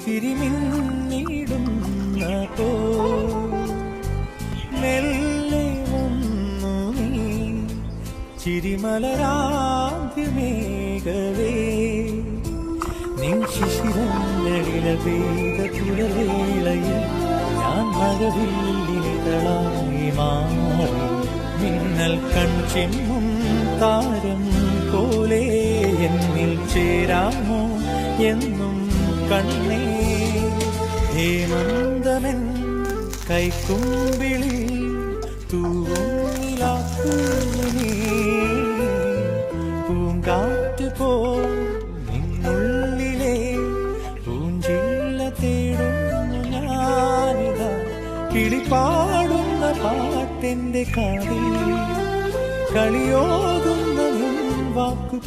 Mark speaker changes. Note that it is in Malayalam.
Speaker 1: തിരിമിന്നിടുന്ന പോ മെല്ലെ വന്നു നീ ചിരിമലരാദ്യമേകവേ നിൻ ശിശിരങ്ങളില പെയ്ത തുലവേളയിൽ ഞാൻ മഴവില്ലിനിതളായി മാറി മിന്നൽ കൺചിമ്മും താരം പോലെ എന്നിൽ ചേരാമോ എന്നും കണ്ണേ ഹേമന്തമൻ കൈക്കുമ്പിളിൽ തൂങ്ങിലാക്കുമേ പൂങ്കാറ്റ് പോ നിന്നുള്ളിലെ പൂഞ്ചില്ല തേടുന്നു ഞാനിതാ കിളിപാടുന്ന പാട്ടെന്റെ കാതിൽ കളിയോതുന്ന വാക്കു